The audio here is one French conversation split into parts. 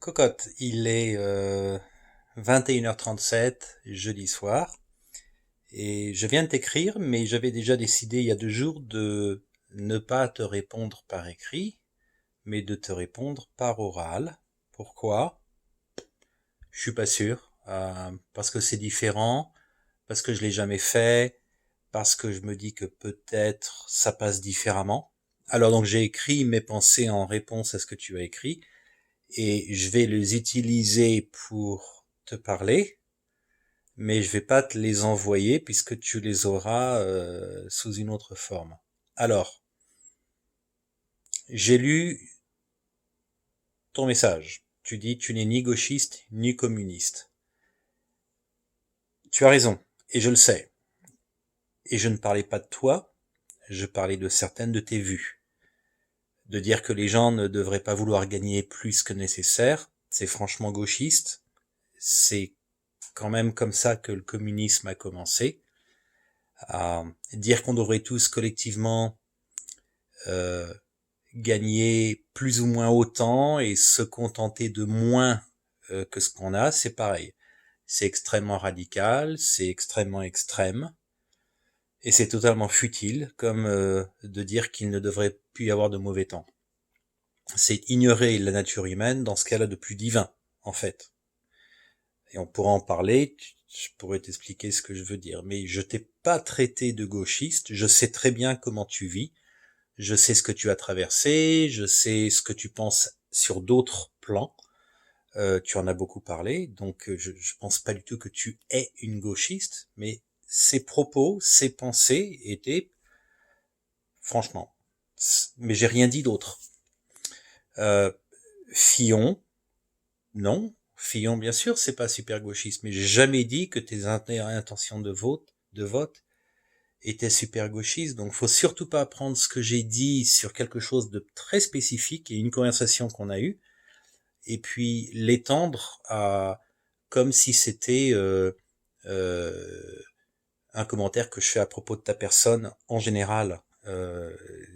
Cocotte, il est 21h37, jeudi soir, et je viens de t'écrire, mais j'avais déjà décidé il y a 2 jours de ne pas te répondre par écrit, mais de te répondre par oral. Pourquoi? Je suis pas sûr, parce que c'est différent, parce que je l'ai jamais fait, parce que je me dis que peut-être ça passe différemment. Alors donc j'ai écrit mes pensées en réponse à ce que tu as écrit, et je vais les utiliser pour te parler, mais je vais pas te les envoyer puisque tu les auras sous une autre forme. Alors, j'ai lu ton message. Tu dis tu n'es ni gauchiste ni communiste. Tu as raison, et je le sais. Et je ne parlais pas de toi, je parlais de certaines de tes vues. De dire que les gens ne devraient pas vouloir gagner plus que nécessaire, c'est franchement gauchiste. C'est quand même comme ça que le communisme a commencé. À dire qu'on devrait tous collectivement euh, gagner plus ou moins autant et se contenter de moins que ce qu'on a, c'est pareil. C'est extrêmement radical, c'est extrêmement extrême, et c'est totalement futile, comme de dire qu'il ne devrait plus y avoir de mauvais temps. C'est ignorer la nature humaine dans ce qu'elle a de plus divin, en fait. Et on pourra en parler, je pourrais t'expliquer ce que je veux dire. Mais je t'ai pas traité de gauchiste, je sais très bien comment tu vis, je sais ce que tu as traversé, je sais ce que tu penses sur d'autres plans, tu en as beaucoup parlé, donc je pense pas du tout que tu es une gauchiste, mais ces propos, ces pensées étaient, franchement, mais j'ai rien dit d'autre. Euh, Fillon, non. Fillon, bien sûr, c'est pas super gauchiste, mais j'ai jamais dit que tes intentions de vote étaient super gauchistes. Donc, faut surtout pas prendre ce que j'ai dit sur quelque chose de très spécifique et une conversation qu'on a eue, et puis l'étendre à comme si c'était euh, un commentaire que je fais à propos de ta personne en général.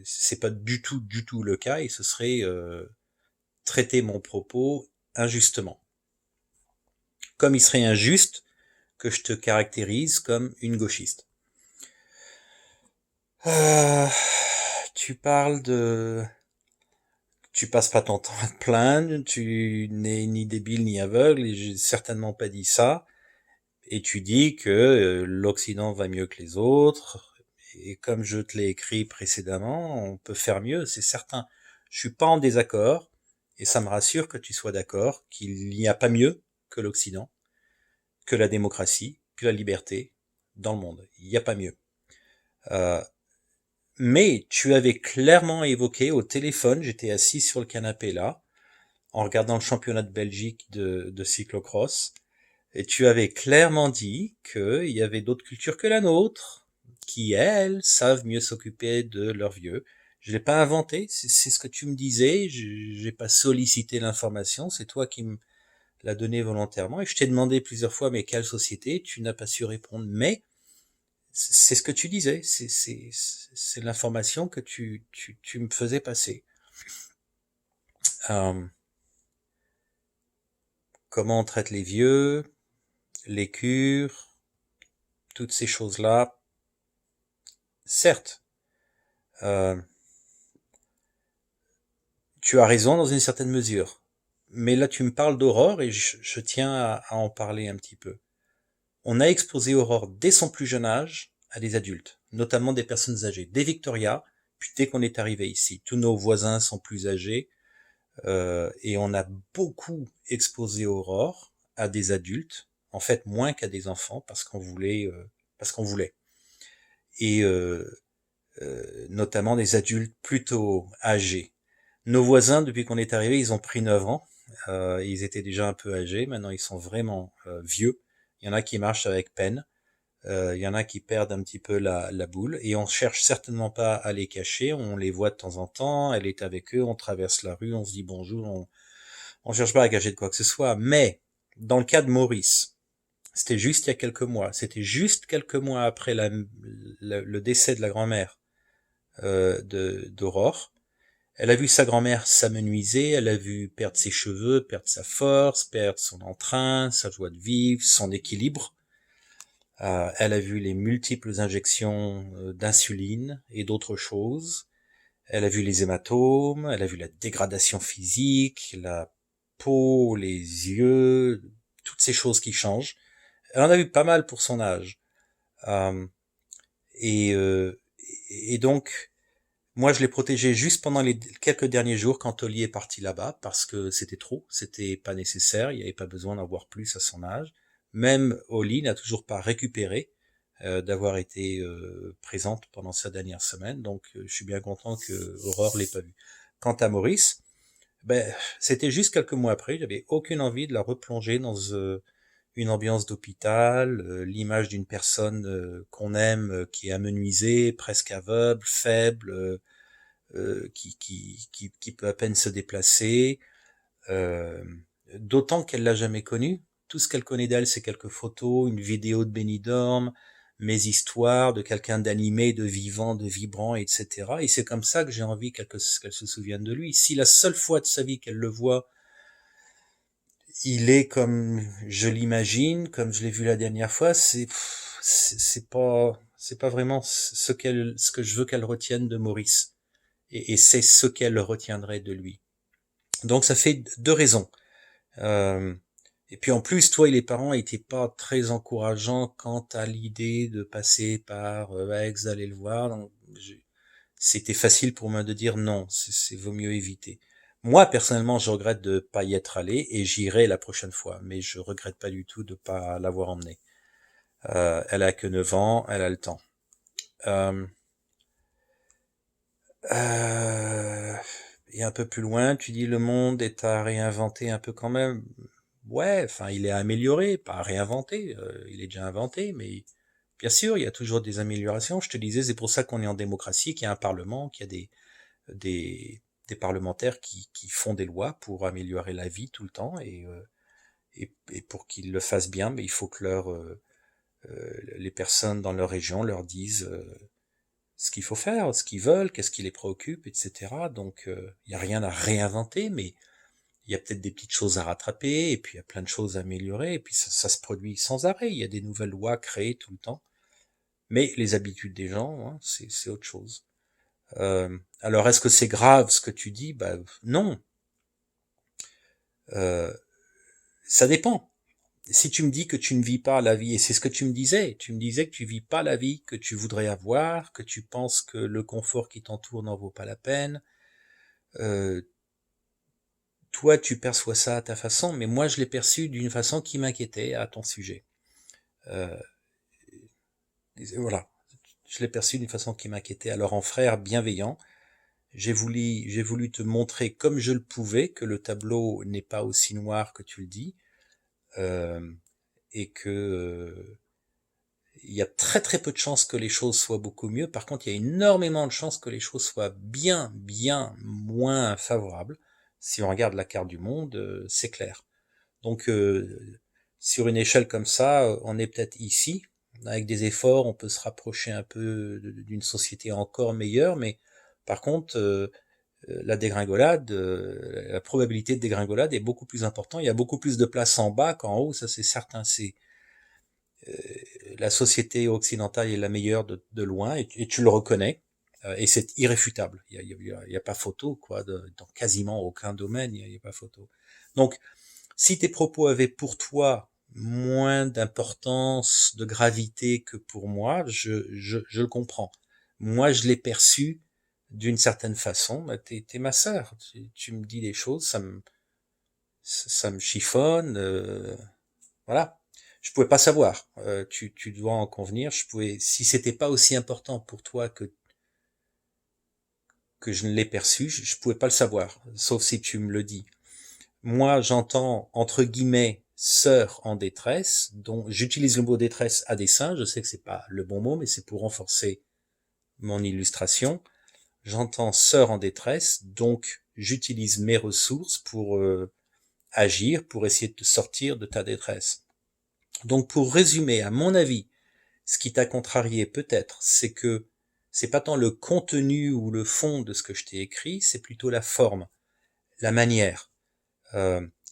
C'est pas du tout le cas, et ce serait traiter mon propos injustement. Comme il serait injuste que je te caractérise comme une gauchiste. Euh, Tu parles de... Tu passes pas ton temps à te plaindre, tu n'es ni débile ni aveugle, et j'ai certainement pas dit ça. Et tu dis que l'Occident va mieux que les autres, et comme je te l'ai écrit précédemment, on peut faire mieux, c'est certain. Je suis pas en désaccord, et ça me rassure que tu sois d'accord qu'il n'y a pas mieux que l'Occident, que la démocratie, que la liberté dans le monde. Il n'y a pas mieux. Euh, mais tu avais clairement évoqué au téléphone, j'étais assis sur le canapé là, en regardant le championnat de Belgique de cyclocross, et tu avais clairement dit qu'il y avait d'autres cultures que la nôtre, qui, elles, savent mieux s'occuper de leurs vieux. Je l'ai pas inventé, c'est ce que tu me disais, j'ai pas sollicité l'information, c'est toi qui me l'as donné volontairement, et je t'ai demandé plusieurs fois, mais quelle société? Tu n'as pas su répondre, mais c'est ce que tu disais, c'est l'information que tu me faisais passer. Euh, Comment on traite les vieux, les cures, toutes ces choses-là, certes, euh, tu as raison dans une certaine mesure. Mais là, tu me parles d'Aurore, et je tiens à en parler un petit peu. On a exposé Aurore dès son plus jeune âge à des adultes, notamment des personnes âgées, dès Victoria, puis dès qu'on est arrivé ici. Tous nos voisins sont plus âgés, et on a beaucoup exposé Aurore à des adultes, en fait moins qu'à des enfants, parce qu'on voulait. Et notamment des adultes plutôt âgés. Nos voisins, depuis qu'on est arrivé, ils ont pris 9 ans. Ils étaient déjà un peu âgés. Maintenant, ils sont vraiment vieux. Il y en a qui marchent avec peine. Il y en a qui perdent un petit peu la boule. Et on cherche certainement pas à les cacher. On les voit de temps en temps. Elle est avec eux. On traverse la rue. On se dit bonjour. On cherche pas à cacher de quoi que ce soit. Mais dans le cas de Maurice, c'était juste il y a quelques mois. C'était juste quelques mois après le décès de la grand-mère d'Aurore. Elle a vu sa grand-mère s'amenuiser, elle a vu perdre ses cheveux, perdre sa force, perdre son entrain, sa joie de vivre, son équilibre. Elle a vu les multiples injections d'insuline et d'autres choses. Elle a vu les hématomes, elle a vu la dégradation physique, la peau, les yeux, toutes ces choses qui changent. Elle en a vu pas mal pour son âge. Euh, et, euh, et donc, moi, je l'ai protégée juste pendant les quelques derniers jours quand Oli est parti là-bas, parce que c'était trop, c'était pas nécessaire, il n'y avait pas besoin d'en voir plus à son âge. Même Oli n'a toujours pas récupéré d'avoir été présente pendant sa dernière semaine, donc je suis bien content que Aurore l'ait pas vue. Quant à Maurice, ben c'était juste quelques mois après, j'avais aucune envie de la replonger dans une ambiance d'hôpital, l'image d'une personne qu'on aime, qui est amenuisée, presque aveugle, faible, qui peut à peine se déplacer, euh, d'autant qu'elle l'a jamais connue. Tout ce qu'elle connaît d'elle, c'est quelques photos, une vidéo de Benidorm, mes histoires de quelqu'un d'animé, de vivant, de vibrant, etc. Et c'est comme ça que j'ai envie qu'elle se souvienne de lui. Si la seule fois de sa vie qu'elle le voit, il est comme je l'imagine, comme je l'ai vu la dernière fois, c'est pas vraiment ce que je veux qu'elle retienne de Maurice. Et c'est ce qu'elle retiendrait de lui. Donc ça fait deux raisons. Euh, et puis en plus, toi et les parents étaient pas très encourageants quant à l'idée de passer par Aix, d'aller le voir. Donc, c'était facile pour moi de dire non, c'est vaut mieux éviter. Moi, personnellement, je regrette de pas y être allé et j'irai la prochaine fois, mais je regrette pas du tout de pas l'avoir emmené. Elle a que 9 ans, elle a le temps. Euh, euh, et un peu plus loin, tu dis le monde est à réinventer un peu quand même. Ouais, enfin, il est amélioré, pas réinventé. Il est déjà inventé, mais bien sûr, il y a toujours des améliorations. Je te disais, c'est pour ça qu'on est en démocratie, qu'il y a un parlement, qu'il y a des parlementaires qui font des lois pour améliorer la vie tout le temps, et pour qu'ils le fassent bien, mais il faut que les personnes dans leur région leur disent ce qu'il faut faire, ce qu'ils veulent, qu'est-ce qui les préoccupe, etc. Donc, il n'y a rien à réinventer, mais il y a peut-être des petites choses à rattraper, et puis il y a plein de choses à améliorer, et puis ça se produit sans arrêt. Il y a des nouvelles lois créées tout le temps. Mais les habitudes des gens, hein, c'est autre chose. Alors, est-ce que c'est grave ce que tu dis? Bah non. Euh, Ça dépend. Si tu me dis que tu ne vis pas la vie, et c'est ce que tu me disais que tu vis pas la vie que tu voudrais avoir, que tu penses que le confort qui t'entoure n'en vaut pas la peine, euh, toi tu perçois ça à ta façon, mais moi je l'ai perçu d'une façon qui m'inquiétait à ton sujet. Euh, voilà, je l'ai perçu d'une façon qui m'inquiétait. Alors en frère bienveillant, j'ai voulu te montrer comme je le pouvais que le tableau n'est pas aussi noir que tu le dis, euh, et que il y a très très peu de chances que les choses soient beaucoup mieux. Par contre, il y a énormément de chances que les choses soient bien moins favorables. Si on regarde la carte du monde, c'est clair. Donc, sur une échelle comme ça, on est peut-être ici. Avec des efforts, on peut se rapprocher un peu d'une société encore meilleure, mais par contre, la dégringolade, la probabilité de dégringolade est beaucoup plus importante. Il y a beaucoup plus de place en bas qu'en haut, ça c'est certain. C'est la société occidentale est la meilleure de loin, et tu le reconnais, et c'est irréfutable. Il y a pas photo, quoi, dans quasiment aucun domaine, il y a pas photo. Donc, si tes propos avaient pour toi moins d'importance, de gravité que pour moi, je le comprends. Moi, je l'ai perçu d'une certaine façon. Bah, t'es ma sœur. Tu me dis des choses, ça me chiffonne. Voilà. Je pouvais pas savoir. Tu dois en convenir. Si c'était pas aussi important pour toi que je ne l'ai perçu, je pouvais pas le savoir. Sauf si tu me le dis. Moi, j'entends, entre guillemets, sœur en détresse, dont j'utilise le mot détresse à dessein. Je sais que c'est pas le bon mot, mais c'est pour renforcer mon illustration. J'entends sœur en détresse, donc j'utilise mes ressources pour agir, pour essayer de te sortir de ta détresse. Donc pour résumer, à mon avis, ce qui t'a contrarié peut-être, c'est que c'est pas tant le contenu ou le fond de ce que je t'ai écrit, c'est plutôt la forme, la manière.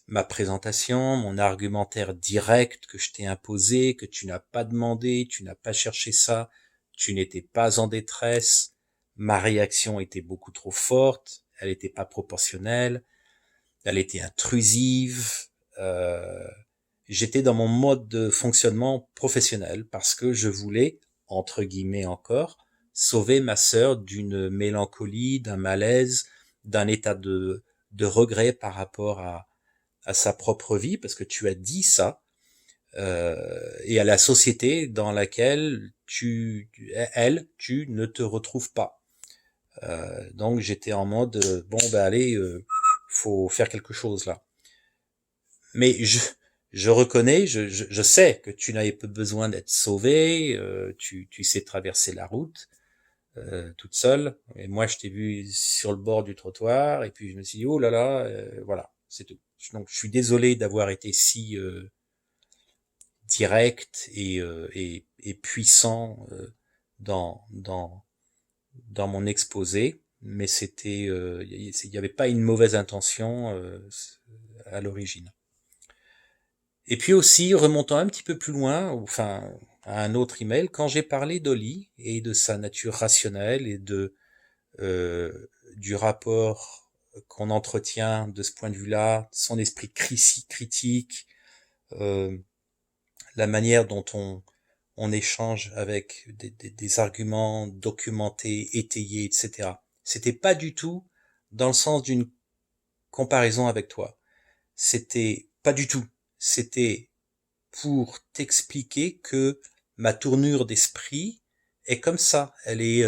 Ma présentation, mon argumentaire direct que je t'ai imposé, que tu n'as pas demandé, tu n'as pas cherché ça, tu n'étais pas en détresse, ma réaction était beaucoup trop forte, elle n'était pas proportionnelle, elle était intrusive, euh, j'étais dans mon mode de fonctionnement professionnel parce que je voulais, entre guillemets encore, sauver ma sœur d'une mélancolie, d'un malaise, d'un état de regret par rapport à sa propre vie, parce que tu as dit ça, et à la société dans laquelle tu ne te retrouves pas. Donc j'étais en mode, bon ben allez, faut faire quelque chose là. Mais je reconnais, je sais que tu n'avais pas besoin d'être sauvé, tu sais traverser la route toute seule. Et moi, je t'ai vu sur le bord du trottoir, et puis je me suis dit, oh là là, voilà, c'est tout. Donc, je suis désolé d'avoir été si direct et puissant dans mon exposé, mais c'était, il n'y avait pas une mauvaise intention à l'origine. Et puis aussi, remontant un petit peu plus loin, enfin, à un autre email, quand j'ai parlé d'Oli et de sa nature rationnelle et du rapport qu'on entretient de ce point de vue-là, son esprit critique, euh, la manière dont on échange avec des arguments documentés, étayés, etc. C'était pas du tout dans le sens d'une comparaison avec toi. C'était pas du tout. C'était pour t'expliquer que ma tournure d'esprit est comme ça. Elle est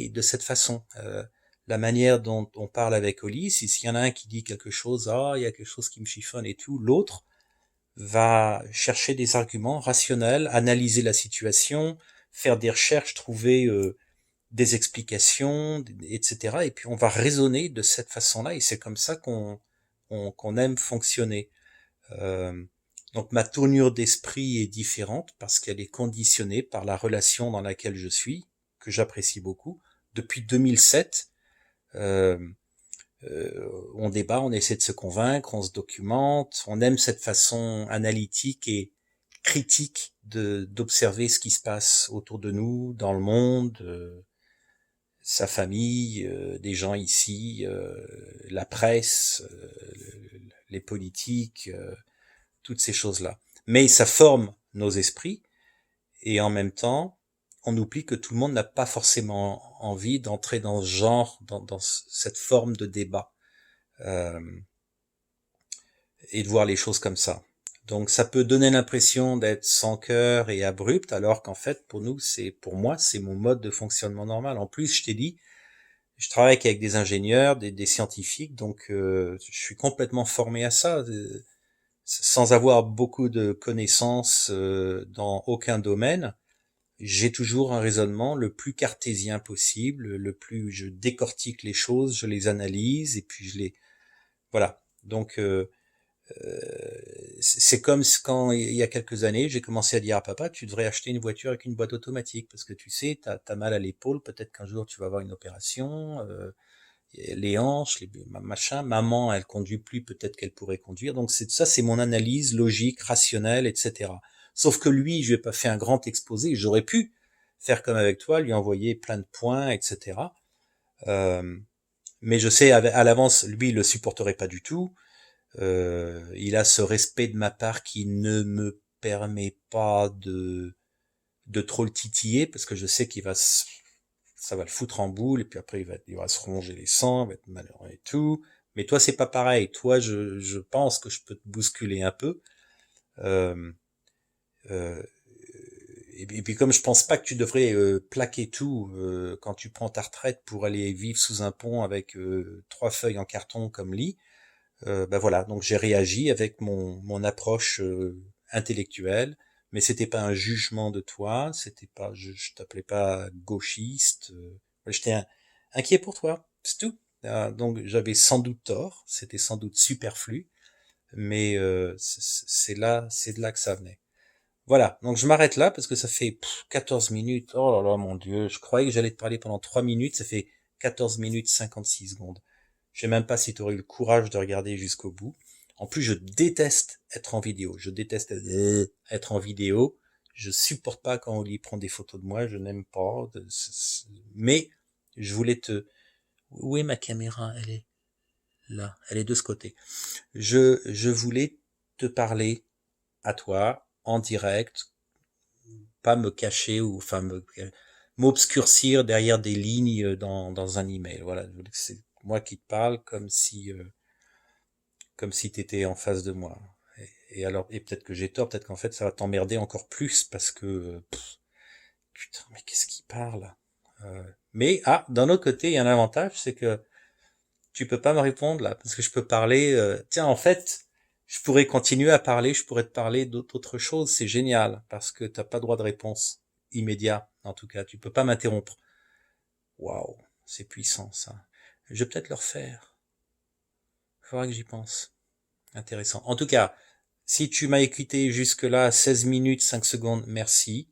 de cette façon. La manière dont on parle avec Oli, s'il y en a un qui dit quelque chose, il y a quelque chose qui me chiffonne et tout, l'autre va chercher des arguments rationnels, analyser la situation, faire des recherches, trouver des explications, etc. Et puis on va raisonner de cette façon-là, et c'est comme ça qu'on aime fonctionner. Euh, donc ma tournure d'esprit est différente parce qu'elle est conditionnée par la relation dans laquelle je suis, que j'apprécie beaucoup. Depuis 2007, euh, on débat, on essaie de se convaincre, on se documente, on aime cette façon analytique et critique d'observer ce qui se passe autour de nous, dans le monde, sa famille, des gens ici, la presse, les politiques, toutes ces choses-là. Mais ça forme nos esprits, et en même temps, on oublie que tout le monde n'a pas forcément envie d'entrer dans ce genre, dans cette forme de débat, euh, et de voir les choses comme ça. Donc ça peut donner l'impression d'être sans cœur et abrupt, alors qu'en fait, pour moi, c'est mon mode de fonctionnement normal. En plus, je t'ai dit, je travaille avec des ingénieurs, des scientifiques, donc je suis complètement formé à ça. Sans avoir beaucoup de connaissances dans aucun domaine, j'ai toujours un raisonnement le plus cartésien possible, je décortique les choses, je les analyse et puis voilà. Donc c'est comme quand il y a quelques années, j'ai commencé à dire à papa, tu devrais acheter une voiture avec une boîte automatique parce que tu sais, t'as mal à l'épaule, peut-être qu'un jour tu vas avoir une opération. Les hanches, machin. Maman, elle conduit plus, peut-être qu'elle pourrait conduire. Donc c'est mon analyse logique, rationnelle, etc. Sauf que lui, je lui ai pas fait un grand exposé. J'aurais pu faire comme avec toi, lui envoyer plein de points, etc. Euh, mais je sais à l'avance, lui, il le supporterait pas du tout. Il a ce respect de ma part qui ne me permet pas de trop le titiller parce que je sais ça va le foutre en boule, et puis après il va se ronger les sangs, il va être malheureux et tout. Mais toi, c'est pas pareil. Toi, je pense que je peux te bousculer un peu. Euh, euh, et puis comme je pense pas que tu devrais plaquer tout quand tu prends ta retraite pour aller vivre sous un pont avec 3 feuilles en carton comme lit, ben voilà. Donc j'ai réagi avec mon approche intellectuelle, mais c'était pas un jugement de toi, c'était pas, je t'appelais pas gauchiste, j'étais inquiet pour toi, c'est tout. Donc j'avais sans doute tort, c'était sans doute superflu, mais c'est de là que ça venait. Voilà, donc je m'arrête là parce que ça fait 14 minutes. Oh là là, mon Dieu, je croyais que j'allais te parler pendant 3 minutes, ça fait 14 minutes 56 secondes. Je sais même pas si tu aurais eu le courage de regarder jusqu'au bout. En plus, je déteste être en vidéo. Je déteste être en vidéo. Je supporte pas quand Oli prend des photos de moi. Je n'aime pas. Mais je voulais te... Où est ma caméra? Elle est là. Elle est de ce côté. Je voulais te parler à toi en direct, pas me cacher ou enfin m'obscurcir derrière des lignes dans un email. Voilà, c'est moi qui te parle comme si t'étais en face de moi. Et alors, et peut-être que j'ai tort, peut-être qu'en fait ça va t'emmerder encore plus parce que putain, mais qu'est-ce qu'il parle? Mais d'un autre côté, il y a un avantage, c'est que tu peux pas me répondre là parce que je peux parler. Tiens, en fait, je pourrais continuer à parler, je pourrais te parler d'autres choses. C'est génial parce que t'as pas droit de réponse immédiat. En tout cas, tu peux pas m'interrompre. Waouh, c'est puissant ça. Je vais peut-être le refaire. Faudra que j'y pense. Intéressant. En tout cas, si tu m'as écouté jusque-là, 16 minutes, 5 secondes, merci.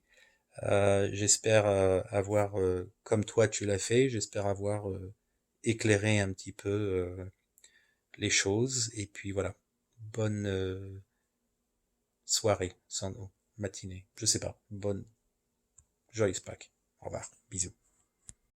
J'espère avoir, comme toi tu l'as fait, j'espère avoir éclairé un petit peu les choses. Et puis voilà, bonne soirée, sans matinée, je sais pas. Bonne, joyeuse Pâques. Au revoir, bisous.